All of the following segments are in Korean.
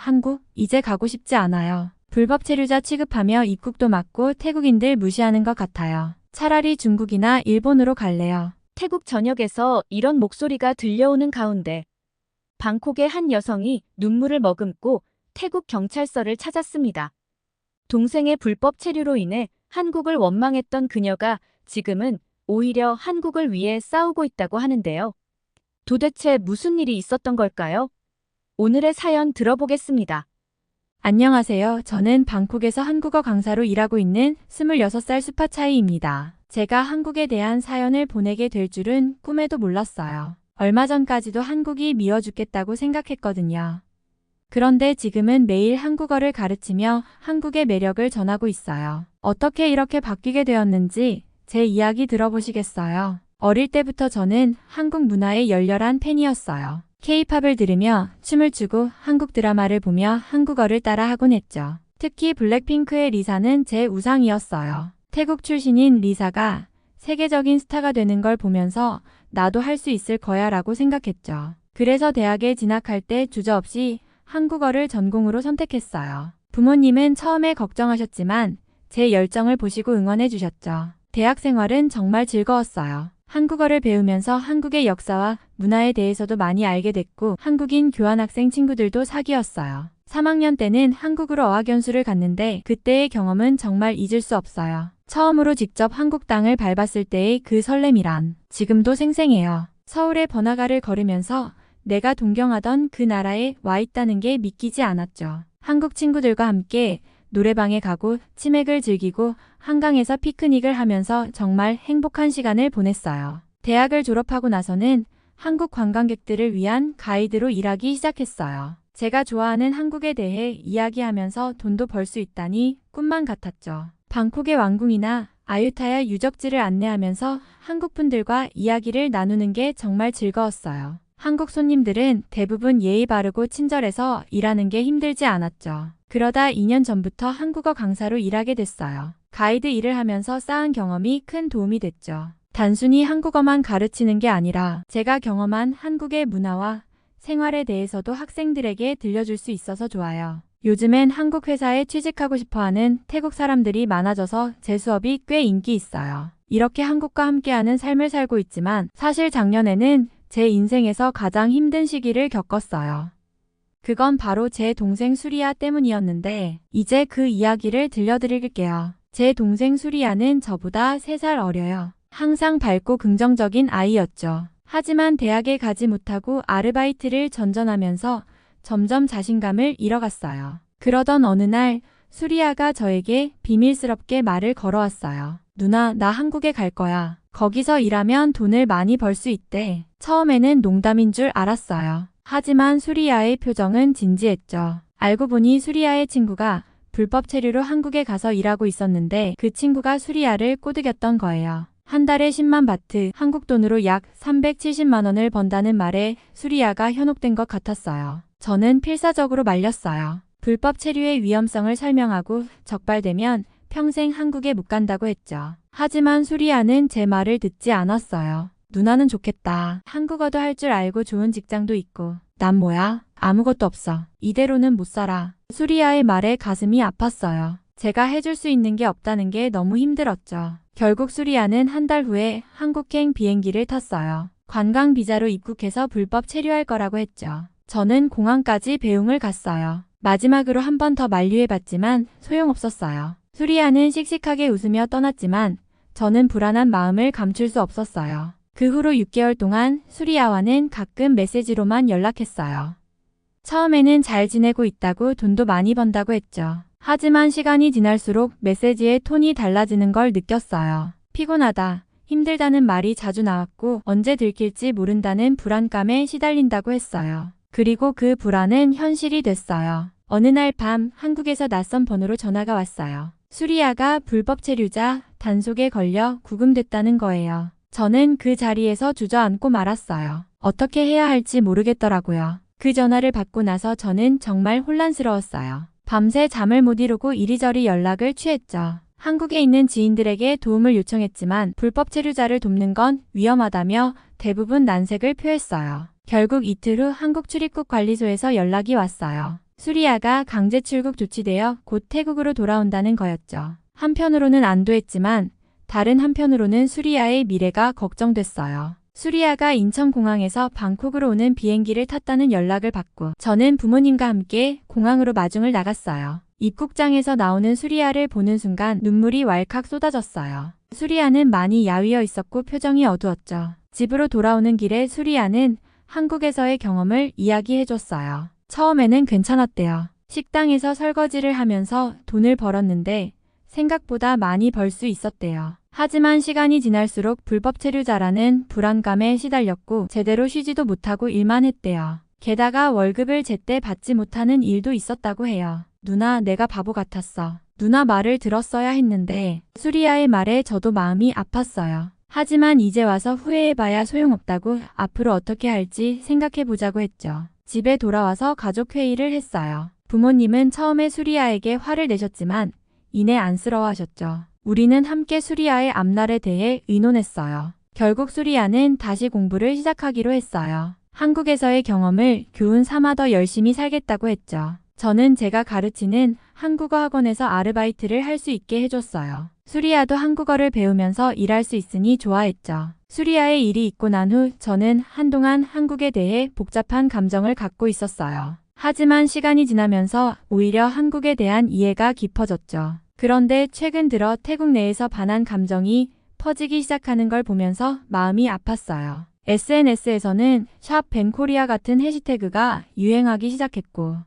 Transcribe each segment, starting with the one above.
한국, 이제 가고 싶지 않아요. 불법 체류자 취급하며 입국도 막고 태국인들 무시하는 것 같아요. 차라리 중국이나 일본으로 갈래요. 태국 전역에서 이런 목소리가 들려오는 가운데 방콕의 한 여성이 눈물을 머금고 태국 경찰서를 찾았습니다. 동생의 불법 체류로 인해 한국을 원망했던 그녀가 지금은 오히려 한국을 위해 싸우고 있다고 하는데요. 도대체 무슨 일이 있었던 걸까요? 오늘의 사연 들어보겠습니다. 안녕하세요. 저는 방콕에서 한국어 강사로 일하고 있는 26살 수파차이입니다. 제가 한국에 대한 사연을 보내게 될 줄은 꿈에도 몰랐어요. 얼마 전까지도 한국이 미워 죽겠다고 생각했거든요. 그런데 지금은 매일 한국어를 가르치며 한국의 매력을 전하고 있어요. 어떻게 이렇게 바뀌게 되었는지 제 이야기 들어보시겠어요? 어릴 때부터 저는 한국 문화의 열렬한 팬이었어요. K-팝을 들으며 춤을 추고 한국 드라마를 보며 한국어를 따라하곤 했죠. 특히 블랙핑크의 리사는 제 우상이었어요. 태국 출신인 리사가 세계적인 스타가 되는 걸 보면서 나도 할 수 있을 거야 라고 생각했죠. 그래서 대학에 진학할 때 주저없이 한국어를 전공으로 선택했어요. 부모님은 처음에 걱정하셨지만 제 열정을 보시고 응원해 주셨죠. 대학 생활은 정말 즐거웠어요. 한국어를 배우면서 한국의 역사와 문화에 대해서도 많이 알게 됐고 한국인 교환학생 친구들도 사귀었어요. 3학년 때는 한국으로 어학연수를 갔는데 그때의 경험은 정말 잊을 수 없어요. 처음으로 직접 한국 땅을 밟았을 때의 그 설렘이란 지금도 생생해요. 서울의 번화가를 걸으면서 내가 동경하던 그 나라에 와 있다는 게 믿기지 않았죠. 한국 친구들과 함께 노래방에 가고 치맥을 즐기고 한강에서 피크닉을 하면서 정말 행복한 시간을 보냈어요. 대학을 졸업하고 나서는 한국 관광객들을 위한 가이드로 일하기 시작했어요. 제가 좋아하는 한국에 대해 이야기하면서 돈도 벌 수 있다니 꿈만 같았죠. 방콕의 왕궁이나 아유타야 유적지를 안내하면서 한국 분들과 이야기를 나누는 게 정말 즐거웠어요. 한국 손님들은 대부분 예의 바르고 친절해서 일하는 게 힘들지 않았죠. 그러다 2년 전부터 한국어 강사로 일하게 됐어요. 가이드 일을 하면서 쌓은 경험이 큰 도움이 됐죠. 단순히 한국어만 가르치는 게 아니라 제가 경험한 한국의 문화와 생활에 대해서도 학생들에게 들려줄 수 있어서 좋아요. 요즘엔 한국 회사에 취직하고 싶어하는 태국 사람들이 많아져서 제 수업이 꽤 인기 있어요. 이렇게 한국과 함께하는 삶을 살고 있지만 사실 작년에는 제 인생에서 가장 힘든 시기를 겪었어요. 그건 바로 제 동생 수리아 때문이었는데 이제 그 이야기를 들려드릴게요. 제 동생 수리아는 저보다 3살 어려요. 항상 밝고 긍정적인 아이였죠. 하지만 대학에 가지 못하고 아르바이트를 전전하면서 점점 자신감을 잃어갔어요. 그러던 어느 날 수리아가 저에게 비밀스럽게 말을 걸어왔어요. 누나, 나 한국에 갈 거야. 거기서 일하면 돈을 많이 벌 수 있대. 처음에는 농담인 줄 알았어요. 하지만 수리아의 표정은 진지했죠. 알고 보니 수리아의 친구가 불법 체류로 한국에 가서 일하고 있었는데 그 친구가 수리아를 꼬드겼던 거예요. 한 달에 10만 바트, 한국 돈으로 약 370만 원을 번다는 말에 수리아가 현혹된 것 같았어요. 저는 필사적으로 말렸어요. 불법 체류의 위험성을 설명하고 적발되면 평생 한국에 못 간다고 했죠. 하지만 수리아는 제 말을 듣지 않았어요. 누나는 좋겠다. 한국어도 할 줄 알고 좋은 직장도 있고. 난 뭐야? 아무것도 없어. 이대로는 못 살아. 수리아의 말에 가슴이 아팠어요. 제가 해줄 수 있는 게 없다는 게 너무 힘들었죠. 결국 수리아는 한 달 후에 한국행 비행기를 탔어요. 관광 비자로 입국해서 불법 체류할 거라고 했죠. 저는 공항까지 배웅을 갔어요. 마지막으로 한 번 더 만류해봤지만 소용없었어요. 수리아는 씩씩하게 웃으며 떠났지만 저는 불안한 마음을 감출 수 없었어요. 그 후로 6개월 동안 수리아와는 가끔 메시지로만 연락했어요. 처음에는 잘 지내고 있다고 돈도 많이 번다고 했죠. 하지만 시간이 지날수록 메시지의 톤이 달라지는 걸 느꼈어요. 피곤하다, 힘들다는 말이 자주 나왔고 언제 들킬지 모른다는 불안감에 시달린다고 했어요. 그리고 그 불안은 현실이 됐어요. 어느 날 밤 한국에서 낯선 번호로 전화가 왔어요. 수리아가 불법 체류자 단속에 걸려 구금됐다는 거예요. 저는 그 자리에서 주저앉고 말았어요. 어떻게 해야 할지 모르겠더라고요. 그 전화를 받고 나서 저는 정말 혼란스러웠어요. 밤새 잠을 못 이루고 이리저리 연락을 취했죠. 한국에 있는 지인들에게 도움을 요청했지만 불법 체류자를 돕는 건 위험하다며 대부분 난색을 표했어요. 결국 이틀 후 한국 출입국 관리소에서 연락이 왔어요. 수리아가 강제 출국 조치되어 곧 태국으로 돌아온다는 거였죠. 한편으로는 안도했지만 다른 한편으로는 수리아의 미래가 걱정됐어요. 수리아가 인천공항에서 방콕으로 오는 비행기를 탔다는 연락을 받고 저는 부모님과 함께 공항으로 마중을 나갔어요. 입국장에서 나오는 수리아를 보는 순간 눈물이 왈칵 쏟아졌어요. 수리아는 많이 야위어 있었고 표정이 어두웠죠. 집으로 돌아오는 길에 수리아는 한국에서의 경험을 이야기해줬어요. 처음에는 괜찮았대요. 식당에서 설거지를 하면서 돈을 벌었는데 생각보다 많이 벌 수 있었대요. 하지만 시간이 지날수록 불법 체류자라는 불안감에 시달렸고 제대로 쉬지도 못하고 일만 했대요. 게다가 월급을 제때 받지 못하는 일도 있었다고 해요. 누나, 내가 바보 같았어. 누나 말을 들었어야 했는데 수리아의 말에 저도 마음이 아팠어요. 하지만 이제 와서 후회해봐야 소용없다고 앞으로 어떻게 할지 생각해보자고 했죠. 집에 돌아와서 가족 회의를 했어요. 부모님은 처음에 수리아에게 화를 내셨지만 이내 안쓰러워하셨죠. 우리는 함께 수리아의 앞날에 대해 의논했어요. 결국 수리아는 다시 공부를 시작하기로 했어요. 한국에서의 경험을 교훈 삼아 더 열심히 살겠다고 했죠. 저는 제가 가르치는 한국어 학원에서 아르바이트를 할 수 있게 해줬어요. 수리아도 한국어를 배우면서 일할 수 있으니 좋아했죠. 수리아의 일이 있고 난 후 저는 한동안 한국에 대해 복잡한 감정을 갖고 있었어요. 하지만 시간이 지나면서 오히려 한국에 대한 이해가 깊어졌죠. 그런데 최근 들어 태국 내에서 반한 감정이 퍼지기 시작하는 걸 보면서 마음이 아팠어요. SNS에서는 샵 벤코리아 같은 해시태그가 유행하기 시작했고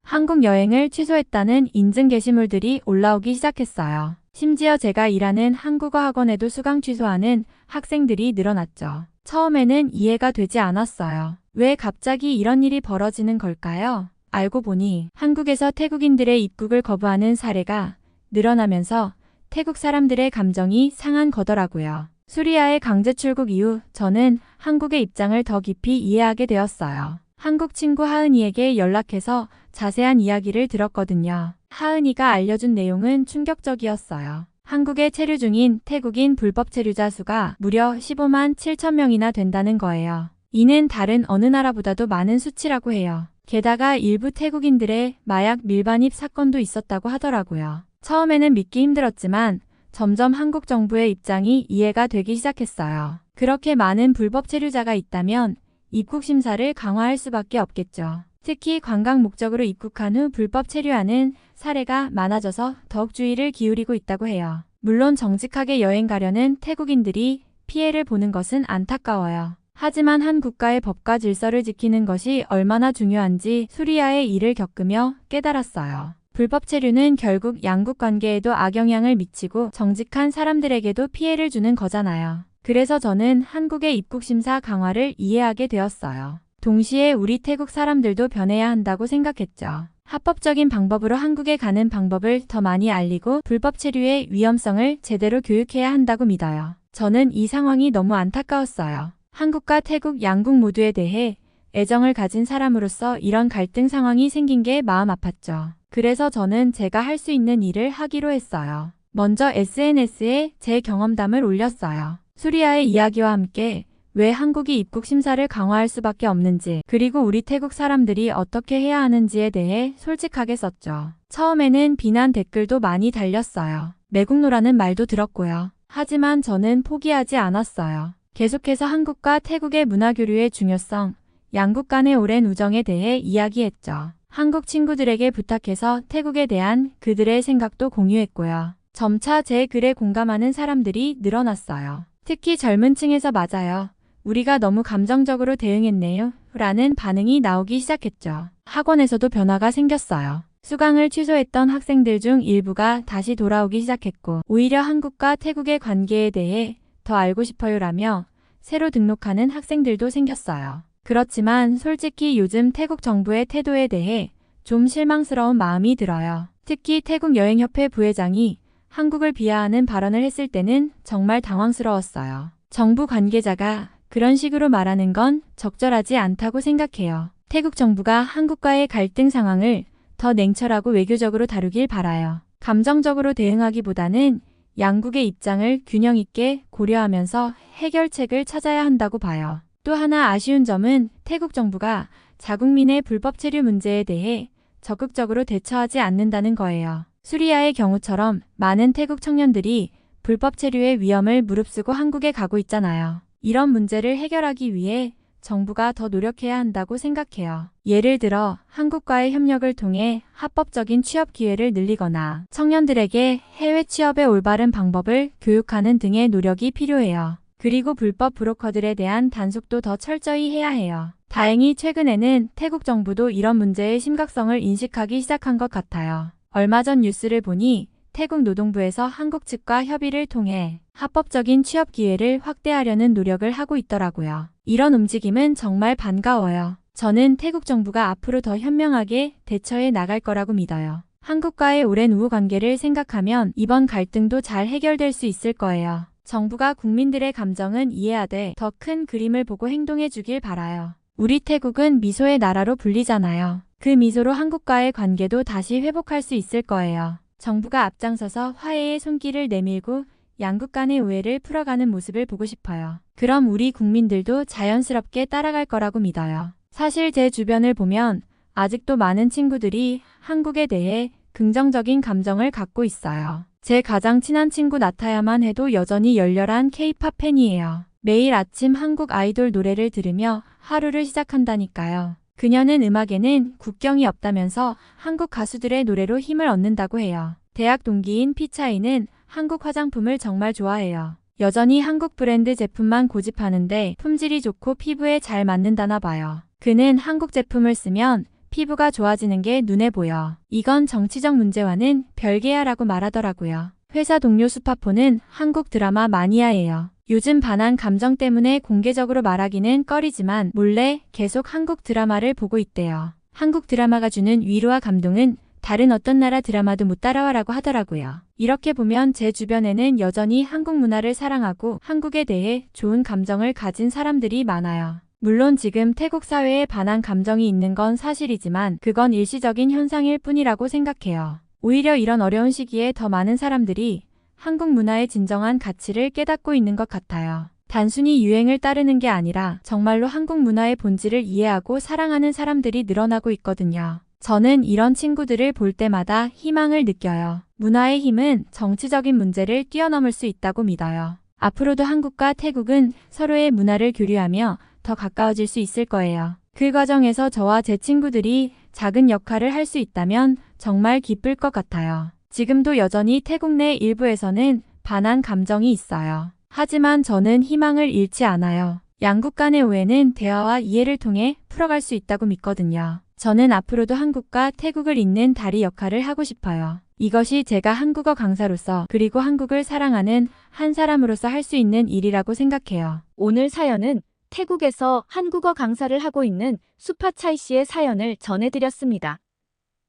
한국 여행을 취소했다는 인증 게시물들이 올라오기 시작했어요. 심지어 제가 일하는 한국어 학원에도 수강 취소하는 학생들이 늘어났죠. 처음에는 이해가 되지 않았어요. 왜 갑자기 이런 일이 벌어지는 걸까요? 알고 보니 한국에서 태국인들의 입국을 거부하는 사례가 늘어나면서 태국 사람들의 감정이 상한 거더라고요. 수리아의 강제 출국 이후 저는 한국의 입장을 더 깊이 이해하게 되었어요. 한국 친구 하은이에게 연락해서 자세한 이야기를 들었거든요. 하은이가 알려준 내용은 충격적이었어요. 한국에 체류 중인 태국인 불법 체류자 수가 무려 15만 7천 명이나 된다는 거예요. 이는 다른 어느 나라보다도 많은 수치라고 해요. 게다가 일부 태국인들의 마약 밀반입 사건도 있었다고 하더라고요. 처음에는 믿기 힘들었지만 점점 한국 정부의 입장이 이해가 되기 시작했어요. 그렇게 많은 불법 체류자가 있다면 입국 심사를 강화할 수밖에 없겠죠. 특히 관광 목적으로 입국한 후 불법 체류하는 사례가 많아져서 더욱 주의를 기울이고 있다고 해요. 물론 정직하게 여행 가려는 태국인들이 피해를 보는 것은 안타까워요. 하지만 한 국가의 법과 질서를 지키는 것이 얼마나 중요한지 수리아의 일을 겪으며 깨달았어요. 불법 체류는 결국 양국 관계에도 악영향을 미치고 정직한 사람들에게도 피해를 주는 거잖아요. 그래서 저는 한국의 입국 심사 강화를 이해하게 되었어요. 동시에 우리 태국 사람들도 변해야 한다고 생각했죠. 합법적인 방법으로 한국에 가는 방법을 더 많이 알리고 불법 체류의 위험성을 제대로 교육해야 한다고 믿어요. 저는 이 상황이 너무 안타까웠어요. 한국과 태국 양국 모두에 대해 애정을 가진 사람으로서 이런 갈등 상황이 생긴 게 마음 아팠죠. 그래서 저는 제가 할 수 있는 일을 하기로 했어요. 먼저 SNS에 제 경험담을 올렸어요. 수리아의 이야기와 함께 왜 한국이 입국 심사를 강화할 수밖에 없는지, 그리고 우리 태국 사람들이 어떻게 해야 하는지에 대해 솔직하게 썼죠. 처음에는 비난 댓글도 많이 달렸어요. 매국노라는 말도 들었고요. 하지만 저는 포기하지 않았어요. 계속해서 한국과 태국의 문화교류의 중요성, 양국 간의 오랜 우정에 대해 이야기했죠. 한국 친구들에게 부탁해서 태국에 대한 그들의 생각도 공유했고요. 점차 제 글에 공감하는 사람들이 늘어났어요. 특히 젊은 층에서 맞아요. 우리가 너무 감정적으로 대응했네요. 라는 반응이 나오기 시작했죠. 학원에서도 변화가 생겼어요. 수강을 취소했던 학생들 중 일부가 다시 돌아오기 시작했고 오히려 한국과 태국의 관계에 대해 더 알고 싶어요라며 새로 등록하는 학생들도 생겼어요. 그렇지만 솔직히 요즘 태국 정부의 태도에 대해 좀 실망스러운 마음이 들어요. 특히 태국 여행협회 부회장이 한국을 비하하는 발언을 했을 때는 정말 당황스러웠어요. 정부 관계자가 그런 식으로 말하는 건 적절하지 않다고 생각해요. 태국 정부가 한국과의 갈등 상황을 더 냉철하고 외교적으로 다루길 바라요. 감정적으로 대응하기보다는 양국의 입장을 균형 있게 고려하면서 해결책을 찾아야 한다고 봐요. 또 하나 아쉬운 점은 태국 정부가 자국민의 불법 체류 문제에 대해 적극적으로 대처하지 않는다는 거예요. 수리아의 경우처럼 많은 태국 청년들이 불법 체류의 위험을 무릅쓰고 한국에 가고 있잖아요. 이런 문제를 해결하기 위해 정부가 더 노력해야 한다고 생각해요. 예를 들어 한국과의 협력을 통해 합법적인 취업 기회를 늘리거나 청년들에게 해외 취업의 올바른 방법을 교육하는 등의 노력이 필요해요. 그리고 불법 브로커들에 대한 단속도 더 철저히 해야 해요. 다행히 최근에는 태국 정부도 이런 문제의 심각성을 인식하기 시작한 것 같아요. 얼마 전 뉴스를 보니 태국 노동부에서 한국 측과 협의를 통해 합법적인 취업 기회를 확대하려는 노력을 하고 있더라고요. 이런 움직임은 정말 반가워요. 저는 태국 정부가 앞으로 더 현명하게 대처해 나갈 거라고 믿어요. 한국과의 오랜 우호 관계를 생각하면 이번 갈등도 잘 해결될 수 있을 거예요. 정부가 국민들의 감정은 이해하되 더 큰 그림을 보고 행동해 주길 바라요. 우리 태국은 미소의 나라로 불리잖아요. 그 미소로 한국과의 관계도 다시 회복할 수 있을 거예요. 정부가 앞장서서 화해의 손길을 내밀고 양국 간의 오해를 풀어가는 모습을 보고 싶어요. 그럼 우리 국민들도 자연스럽게 따라갈 거라고 믿어요. 사실 제 주변을 보면 아직도 많은 친구들이 한국에 대해 긍정적인 감정을 갖고 있어요. 제 가장 친한 친구 나타야만 해도 여전히 열렬한 K-팝 팬이에요. 매일 아침 한국 아이돌 노래를 들으며 하루를 시작한다니까요. 그녀는 음악에는 국경이 없다면서 한국 가수들의 노래로 힘을 얻는다고 해요. 대학 동기인 피차이는 한국 화장품을 정말 좋아해요. 여전히 한국 브랜드 제품만 고집하는데 품질이 좋고 피부에 잘 맞는다나 봐요. 그는 한국 제품을 쓰면 피부가 좋아지는 게 눈에 보여. 이건 정치적 문제와는 별개야라고 말하더라고요. 회사 동료 수파포는 한국 드라마 마니아예요. 요즘 반한 감정 때문에 공개적으로 말하기는 꺼리지만 몰래 계속 한국 드라마를 보고 있대요. 한국 드라마가 주는 위로와 감동은 다른 어떤 나라 드라마도 못 따라와라고 하더라고요. 이렇게 보면 제 주변에는 여전히 한국 문화를 사랑하고 한국에 대해 좋은 감정을 가진 사람들이 많아요. 물론 지금 태국 사회에 반한 감정이 있는 건 사실이지만 그건 일시적인 현상일 뿐이라고 생각해요. 오히려 이런 어려운 시기에 더 많은 사람들이 한국 문화의 진정한 가치를 깨닫고 있는 것 같아요. 단순히 유행을 따르는 게 아니라 정말로 한국 문화의 본질을 이해하고 사랑하는 사람들이 늘어나고 있거든요. 저는 이런 친구들을 볼 때마다 희망을 느껴요. 문화의 힘은 정치적인 문제를 뛰어넘을 수 있다고 믿어요. 앞으로도 한국과 태국은 서로의 문화를 교류하며 더 가까워질 수 있을 거예요. 그 과정에서 저와 제 친구들이 작은 역할을 할 수 있다면 정말 기쁠 것 같아요. 지금도 여전히 태국 내 일부에서는 반한 감정이 있어요. 하지만 저는 희망을 잃지 않아요. 양국 간의 오해는 대화와 이해를 통해 풀어갈 수 있다고 믿거든요. 저는 앞으로도 한국과 태국을 잇는 다리 역할을 하고 싶어요. 이것이 제가 한국어 강사로서 그리고 한국을 사랑하는 한 사람으로서 할 수 있는 일이라고 생각해요. 오늘 사연은 태국에서 한국어 강사를 하고 있는 수파차이 씨의 사연을 전해드렸습니다.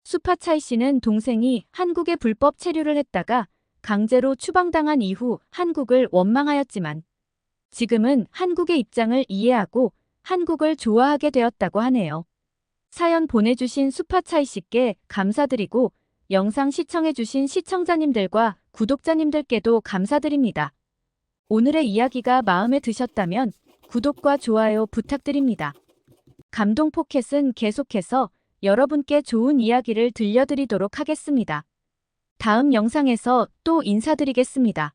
수파차이 씨는 동생이 한국에 불법 체류를 했다가 강제로 추방당한 이후 한국을 원망하였지만 지금은 한국의 입장을 이해하고 한국을 좋아하게 되었다고 하네요. 사연 보내주신 수파차이 씨께 감사드리고 영상 시청해주신 시청자님들과 구독자님들께도 감사드립니다. 오늘의 이야기가 마음에 드셨다면 구독과 좋아요 부탁드립니다. 감동포켓은 계속해서 여러분께 좋은 이야기를 들려드리도록 하겠습니다. 다음 영상에서 또 인사드리겠습니다.